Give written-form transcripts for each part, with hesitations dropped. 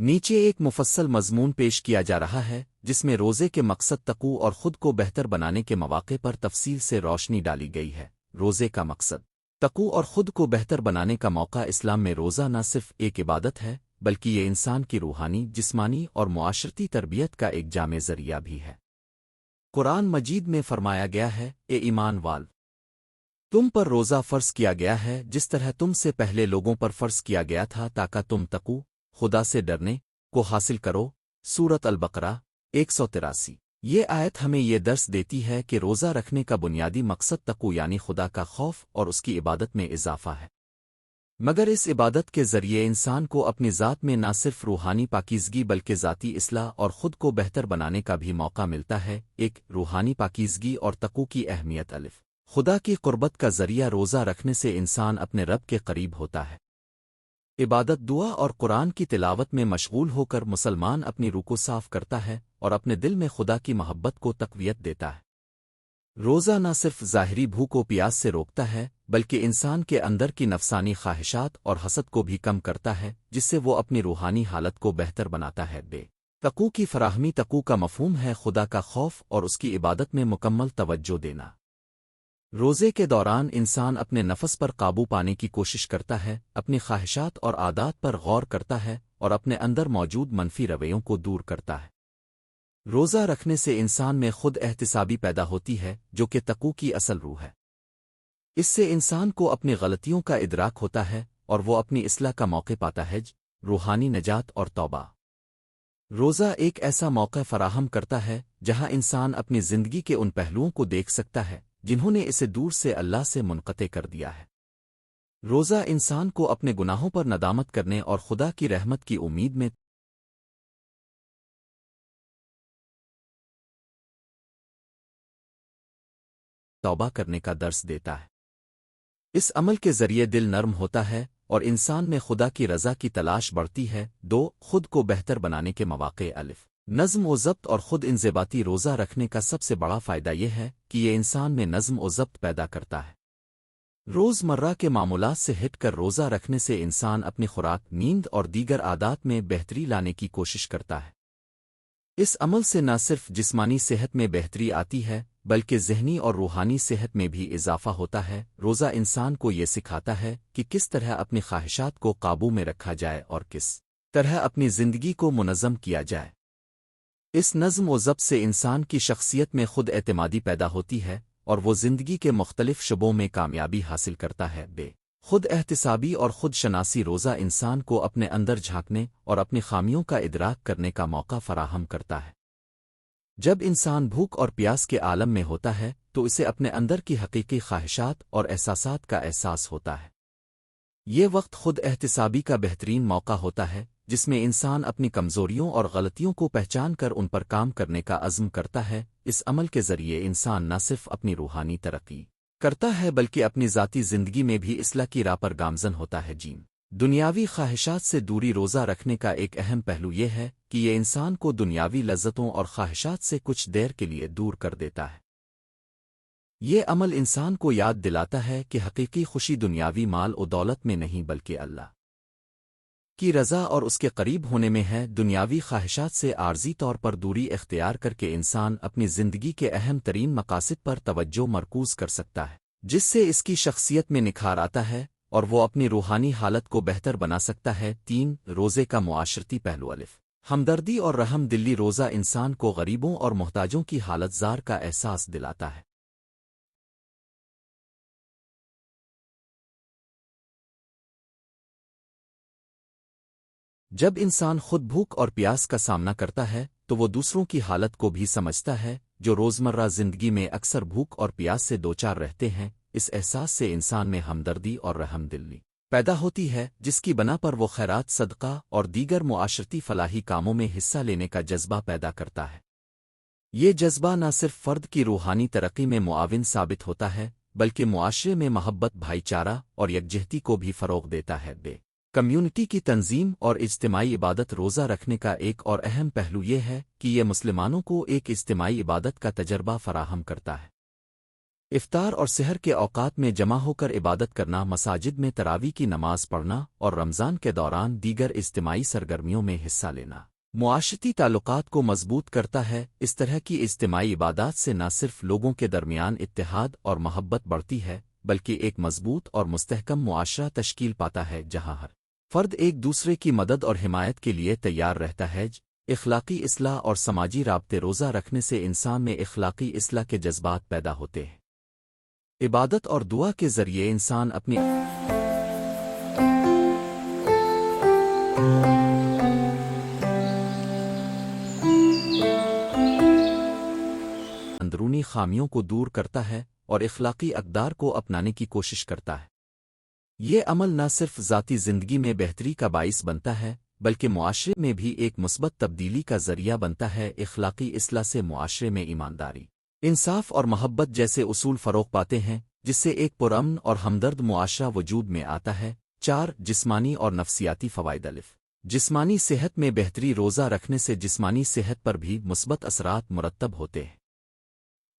نیچے ایک مفصل مضمون پیش کیا جا رہا ہے جس میں روزے کے مقصد تقوی اور خود کو بہتر بنانے کے مواقع پر تفصیل سے روشنی ڈالی گئی ہے۔ روزے کا مقصد تقوی اور خود کو بہتر بنانے کا موقع۔ اسلام میں روزہ نہ صرف ایک عبادت ہے بلکہ یہ انسان کی روحانی، جسمانی اور معاشرتی تربیت کا ایک جامع ذریعہ بھی ہے۔ قرآن مجید میں فرمایا گیا ہے، اے ایمان وال، تم پر روزہ فرض کیا گیا ہے جس طرح تم سے پہلے لوگوں پر فرض کیا گیا تھا تاکہ تم تقوی، خدا سے ڈرنے کو حاصل کرو۔ سورۃ البقرہ 183۔ یہ آیت ہمیں یہ درس دیتی ہے کہ روزہ رکھنے کا بنیادی مقصد تقوی یعنی خدا کا خوف اور اس کی عبادت میں اضافہ ہے، مگر اس عبادت کے ذریعے انسان کو اپنی ذات میں نہ صرف روحانی پاکیزگی بلکہ ذاتی اصلاح اور خود کو بہتر بنانے کا بھی موقع ملتا ہے۔ ایک روحانی پاکیزگی اور تقوی کی اہمیت۔ خدا کی قربت کا ذریعہ روزہ رکھنے سے انسان اپنے رب کے قریب ہوتا ہے۔ عبادت، دعا اور قرآن کی تلاوت میں مشغول ہو کر مسلمان اپنی روح کو صاف کرتا ہے اور اپنے دل میں خدا کی محبت کو تقویت دیتا ہے۔ روزہ نہ صرف ظاہری بھوک و پیاس سے روکتا ہے بلکہ انسان کے اندر کی نفسانی خواہشات اور حسد کو بھی کم کرتا ہے، جس سے وہ اپنی روحانی حالت کو بہتر بناتا ہے۔ تقوی کی فراہمی۔ تقوی کا مفہوم ہے خدا کا خوف اور اس کی عبادت میں مکمل توجہ دینا۔ روزے کے دوران انسان اپنے نفس پر قابو پانے کی کوشش کرتا ہے، اپنی خواہشات اور عادات پر غور کرتا ہے اور اپنے اندر موجود منفی رویوں کو دور کرتا ہے۔ روزہ رکھنے سے انسان میں خود احتسابی پیدا ہوتی ہے جو کہ تقوی کی اصل روح ہے۔ اس سے انسان کو اپنی غلطیوں کا ادراک ہوتا ہے اور وہ اپنی اصلاح کا موقع پاتا ہے، روحانی نجات اور توبہ۔ روزہ ایک ایسا موقع فراہم کرتا ہے جہاں انسان اپنی زندگی کے ان پہلوؤں کو دیکھ سکتا ہے جنہوں نے اسے دور سے اللہ سے منقطع کر دیا ہے۔ روزہ انسان کو اپنے گناہوں پر ندامت کرنے اور خدا کی رحمت کی امید میں توبہ کرنے کا درس دیتا ہے۔ اس عمل کے ذریعے دل نرم ہوتا ہے اور انسان میں خدا کی رضا کی تلاش بڑھتی ہے۔ خود کو بہتر بنانے کے مواقع۔ نظم و ضبط اور خود انضباطی۔ روزہ رکھنے کا سب سے بڑا فائدہ یہ ہے کہ یہ انسان میں نظم و ضبط پیدا کرتا ہے۔ روز مرہ کے معمولات سے ہٹ کر روزہ رکھنے سے انسان اپنی خوراک، نیند اور دیگر عادات میں بہتری لانے کی کوشش کرتا ہے۔ اس عمل سے نہ صرف جسمانی صحت میں بہتری آتی ہے بلکہ ذہنی اور روحانی صحت میں بھی اضافہ ہوتا ہے۔ روزہ انسان کو یہ سکھاتا ہے کہ کس طرح اپنی خواہشات کو قابو میں رکھا جائے اور کس طرح اپنی زندگی کو منظم کیا جائے۔ اس نظم و ضبط سے انسان کی شخصیت میں خود اعتمادی پیدا ہوتی ہے اور وہ زندگی کے مختلف شعبوں میں کامیابی حاصل کرتا ہے۔ خود احتسابی اور خود شناسی۔ روزہ انسان کو اپنے اندر جھانکنے اور اپنی خامیوں کا ادراک کرنے کا موقع فراہم کرتا ہے۔ جب انسان بھوک اور پیاس کے عالم میں ہوتا ہے تو اسے اپنے اندر کی حقیقی خواہشات اور احساسات کا احساس ہوتا ہے۔ یہ وقت خود احتسابی کا بہترین موقع ہوتا ہے جس میں انسان اپنی کمزوریوں اور غلطیوں کو پہچان کر ان پر کام کرنے کا عزم کرتا ہے۔ اس عمل کے ذریعے انسان نہ صرف اپنی روحانی ترقی کرتا ہے بلکہ اپنی ذاتی زندگی میں بھی اصلاح کی راہ پر گامزن ہوتا ہے۔ دنیاوی خواہشات سے دوری۔ روزہ رکھنے کا ایک اہم پہلو یہ ہے کہ یہ انسان کو دنیاوی لذتوں اور خواہشات سے کچھ دیر کے لیے دور کر دیتا ہے۔ یہ عمل انسان کو یاد دلاتا ہے کہ حقیقی خوشی دنیاوی مال و دولت میں نہیں بلکہ اللہ کی رضا اور اس کے قریب ہونے میں ہے۔ دنیاوی خواہشات سے عارضی طور پر دوری اختیار کر کے انسان اپنی زندگی کے اہم ترین مقاصد پر توجہ مرکوز کر سکتا ہے، جس سے اس کی شخصیت میں نکھار آتا ہے اور وہ اپنی روحانی حالت کو بہتر بنا سکتا ہے۔ روزے کا معاشرتی پہلو۔ ہمدردی اور رحم دلی۔ روزہ انسان کو غریبوں اور محتاجوں کی حالت زار کا احساس دلاتا ہے۔ جب انسان خود بھوک اور پیاس کا سامنا کرتا ہے تو وہ دوسروں کی حالت کو بھی سمجھتا ہے جو روزمرہ زندگی میں اکثر بھوک اور پیاس سے دوچار رہتے ہیں۔ اس احساس سے انسان میں ہمدردی اور رحم دلی پیدا ہوتی ہے جس کی بنا پر وہ خیرات، صدقہ اور دیگر معاشرتی فلاحی کاموں میں حصہ لینے کا جذبہ پیدا کرتا ہے۔ یہ جذبہ نہ صرف فرد کی روحانی ترقی میں معاون ثابت ہوتا ہے بلکہ معاشرے میں محبت، بھائی چارہ اور یکجہتی کو بھی فروغ دیتا ہے۔ کمیونٹی کی تنظیم اور اجتماعی عبادت۔ روزہ رکھنے کا ایک اور اہم پہلو یہ ہے کہ یہ مسلمانوں کو ایک اجتماعی عبادت کا تجربہ فراہم کرتا ہے۔ افطار اور سحر کے اوقات میں جمع ہو کر عبادت کرنا، مساجد میں تراویح کی نماز پڑھنا اور رمضان کے دوران دیگر اجتماعی سرگرمیوں میں حصہ لینا معاشرتی تعلقات کو مضبوط کرتا ہے۔ اس طرح کی اجتماعی عبادات سے نہ صرف لوگوں کے درمیان اتحاد اور محبت بڑھتی ہے، بلکہ ایک مضبوط اور مستحکم معاشرہ تشکیل پاتا ہے جہاں ہر فرد ایک دوسرے کی مدد اور حمایت کے لیے تیار رہتا ہے۔ اخلاقی اصلاح اور سماجی رابطے، روزہ رکھنے سے انسان میں اخلاقی اصلاح کے جذبات پیدا ہوتے ہیں۔ عبادت اور دعا کے ذریعے انسان اپنی اندرونی خامیوں کو دور کرتا ہے اور اخلاقی اقدار کو اپنانے کی کوشش کرتا ہے۔ یہ عمل نہ صرف ذاتی زندگی میں بہتری کا باعث بنتا ہے، بلکہ معاشرے میں بھی ایک مثبت تبدیلی کا ذریعہ بنتا ہے۔ اخلاقی اصلاح سے معاشرے میں ایمانداری، انصاف اور محبت جیسے اصول فروغ پاتے ہیں، جس سے ایک پرامن اور ہمدرد معاشرہ وجود میں آتا ہے۔ 4 جسمانی اور نفسیاتی فوائد۔ جسمانی صحت میں بہتری، روزہ رکھنے سے جسمانی صحت پر بھی مثبت اثرات مرتب ہوتے ہیں۔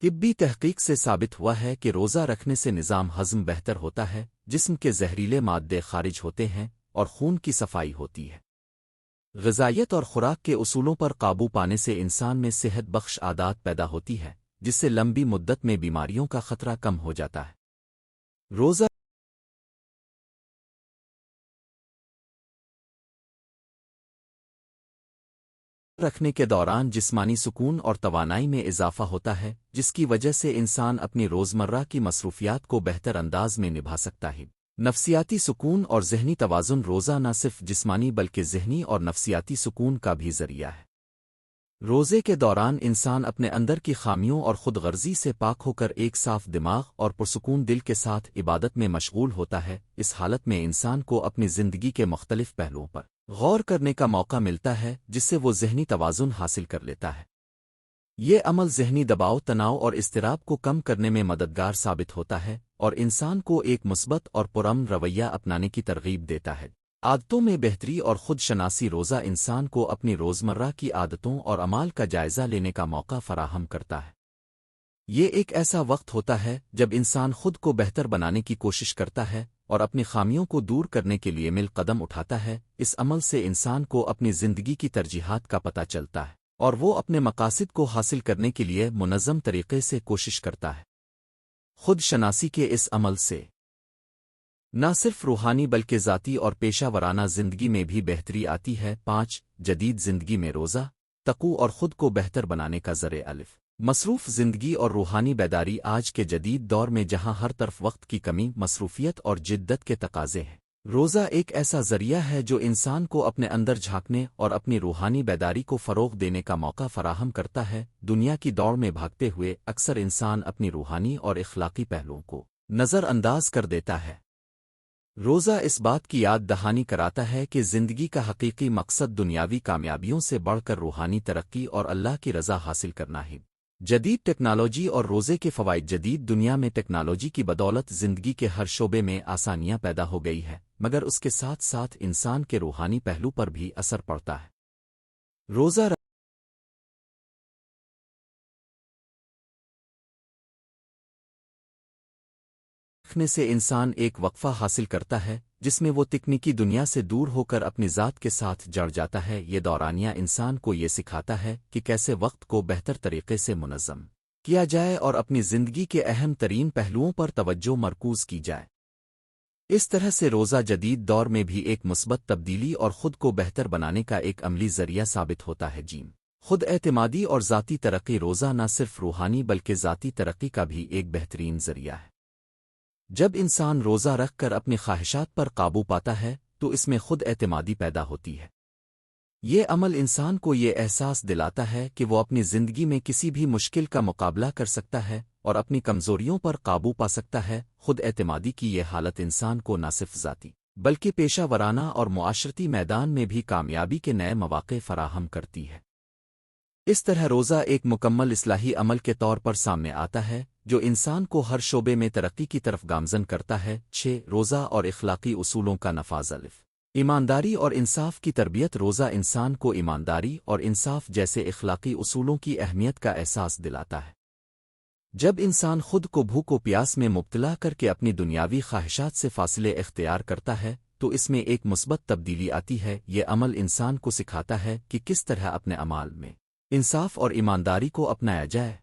طبی تحقیق سے ثابت ہوا ہے کہ روزہ رکھنے سے نظام ہضم بہتر ہوتا ہے، جسم کے زہریلے مادے خارج ہوتے ہیں اور خون کی صفائی ہوتی ہے۔ غذائیت اور خوراک کے اصولوں پر قابو پانے سے انسان میں صحت بخش عادات پیدا ہوتی ہے، جس سے لمبی مدت میں بیماریوں کا خطرہ کم ہو جاتا ہے۔ روزہ رکھنے کے دوران جسمانی سکون اور توانائی میں اضافہ ہوتا ہے، جس کی وجہ سے انسان اپنی روزمرہ کی مصروفیات کو بہتر انداز میں نبھا سکتا ہے۔ نفسیاتی سکون اور ذہنی توازن، روزہ نہ صرف جسمانی بلکہ ذہنی اور نفسیاتی سکون کا بھی ذریعہ ہے۔ روزے کے دوران انسان اپنے اندر کی خامیوں اور خود غرضی سے پاک ہو کر ایک صاف دماغ اور پرسکون دل کے ساتھ عبادت میں مشغول ہوتا ہے۔ اس حالت میں انسان کو اپنی زندگی کے مختلف پہلوؤں پر غور کرنے کا موقع ملتا ہے، جس سے وہ ذہنی توازن حاصل کر لیتا ہے۔ یہ عمل ذہنی دباؤ، تناؤ اور اضطراب کو کم کرنے میں مددگار ثابت ہوتا ہے اور انسان کو ایک مثبت اور پرامن رویہ اپنانے کی ترغیب دیتا ہے۔ عادتوں میں بہتری اور خود شناسی، روزہ انسان کو اپنی روزمرہ کی عادتوں اور اعمال کا جائزہ لینے کا موقع فراہم کرتا ہے۔ یہ ایک ایسا وقت ہوتا ہے جب انسان خود کو بہتر بنانے کی کوشش کرتا ہے اور اپنی خامیوں کو دور کرنے کے لیے مل قدم اٹھاتا ہے۔ اس عمل سے انسان کو اپنی زندگی کی ترجیحات کا پتہ چلتا ہے اور وہ اپنے مقاصد کو حاصل کرنے کے لیے منظم طریقے سے کوشش کرتا ہے۔ خود شناسی کے اس عمل سے نہ صرف روحانی بلکہ ذاتی اور پیشہ ورانہ زندگی میں بھی بہتری آتی ہے۔ 5 جدید زندگی میں روزہ تقوی اور خود کو بہتر بنانے کا ذریعہ۔ مصروف زندگی اور روحانی بیداری، آج کے جدید دور میں جہاں ہر طرف وقت کی کمی، مصروفیت اور جدت کے تقاضے ہیں، روزہ ایک ایسا ذریعہ ہے جو انسان کو اپنے اندر جھانکنے اور اپنی روحانی بیداری کو فروغ دینے کا موقع فراہم کرتا ہے۔ دنیا کی دوڑ میں بھاگتے ہوئے اکثر انسان اپنی روحانی اور اخلاقی پہلوؤں کو نظر انداز کر دیتا ہے۔ روزہ اس بات کی یاد دہانی کراتا ہے کہ زندگی کا حقیقی مقصد دنیاوی کامیابیوں سے بڑھ کر روحانی ترقی اور اللہ کی رضا حاصل کرنا ہے۔ جدید ٹیکنالوجی اور روزے کے فوائد۔ جدید دنیا میں ٹیکنالوجی کی بدولت زندگی کے ہر شعبے میں آسانیاں پیدا ہو گئی ہے، مگر اس کے ساتھ ساتھ انسان کے روحانی پہلو پر بھی اثر پڑتا ہے۔ روزہ رکھنے سے انسان ایک وقفہ حاصل کرتا ہے، جس میں وہ تکنیکی دنیا سے دور ہو کر اپنی ذات کے ساتھ جڑ جاتا ہے۔ یہ دورانیہ انسان کو یہ سکھاتا ہے کہ کیسے وقت کو بہتر طریقے سے منظم کیا جائے اور اپنی زندگی کے اہم ترین پہلوؤں پر توجہ مرکوز کی جائے۔ اس طرح سے روزہ جدید دور میں بھی ایک مثبت تبدیلی اور خود کو بہتر بنانے کا ایک عملی ذریعہ ثابت ہوتا ہے۔ خود اعتمادی اور ذاتی ترقی۔ روزہ نہ صرف روحانی بلکہ ذاتی ترقی کا بھی ایک بہترین ذریعہ ہے۔ جب انسان روزہ رکھ کر اپنی خواہشات پر قابو پاتا ہے تو اس میں خود اعتمادی پیدا ہوتی ہے۔ یہ عمل انسان کو یہ احساس دلاتا ہے کہ وہ اپنی زندگی میں کسی بھی مشکل کا مقابلہ کر سکتا ہے اور اپنی کمزوریوں پر قابو پا سکتا ہے۔ خود اعتمادی کی یہ حالت انسان کو نہ صرف ذاتی بلکہ پیشہ ورانہ اور معاشرتی میدان میں بھی کامیابی کے نئے مواقع فراہم کرتی ہے۔ اس طرح روزہ ایک مکمل اصلاحی عمل کے طور پر سامنے آتا ہے جو انسان کو ہر شعبے میں ترقی کی طرف گامزن کرتا ہے۔ 6 روزہ اور اخلاقی اصولوں کا نفاذ۔ ایمانداری اور انصاف کی تربیت۔ روزہ انسان کو ایمانداری اور انصاف جیسے اخلاقی اصولوں کی اہمیت کا احساس دلاتا ہے۔ جب انسان خود کو بھوک و پیاس میں مبتلا کر کے اپنی دنیاوی خواہشات سے فاصلے اختیار کرتا ہے تو اس میں ایک مثبت تبدیلی آتی ہے۔ یہ عمل انسان کو سکھاتا ہے کہ کس طرح اپنے اعمال میں انصاف اور ایمانداری کو اپنایا جائے۔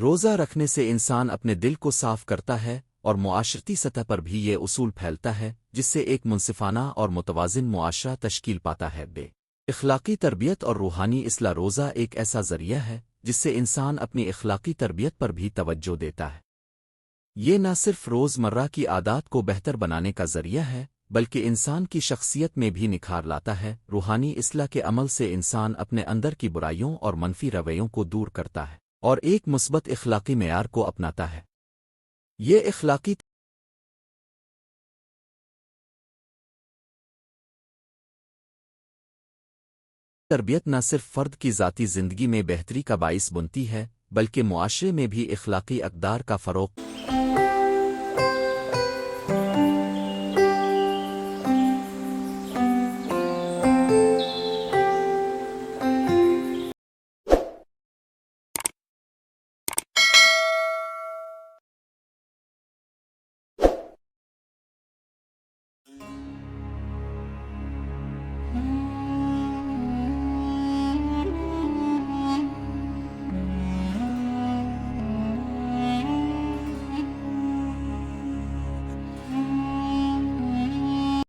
روزہ رکھنے سے انسان اپنے دل کو صاف کرتا ہے اور معاشرتی سطح پر بھی یہ اصول پھیلتا ہے جس سے ایک منصفانہ اور متوازن معاشرہ تشکیل پاتا ہے۔ اخلاقی تربیت اور روحانی اصلاح۔ روزہ ایک ایسا ذریعہ ہے جس سے انسان اپنی اخلاقی تربیت پر بھی توجہ دیتا ہے۔ یہ نہ صرف روز مرہ کی عادات کو بہتر بنانے کا ذریعہ ہے بلکہ انسان کی شخصیت میں بھی نکھار لاتا ہے۔ روحانی اصلاح کے عمل سے انسان اپنے اندر کی برائیوں اور منفی رویوں کو دور کرتا ہے اور ایک مثبت اخلاقی معیار کو اپناتا ہے۔ یہ اخلاقی تربیت نہ صرف فرد کی ذاتی زندگی میں بہتری کا باعث بنتی ہے بلکہ معاشرے میں بھی اخلاقی اقدار کا فروغ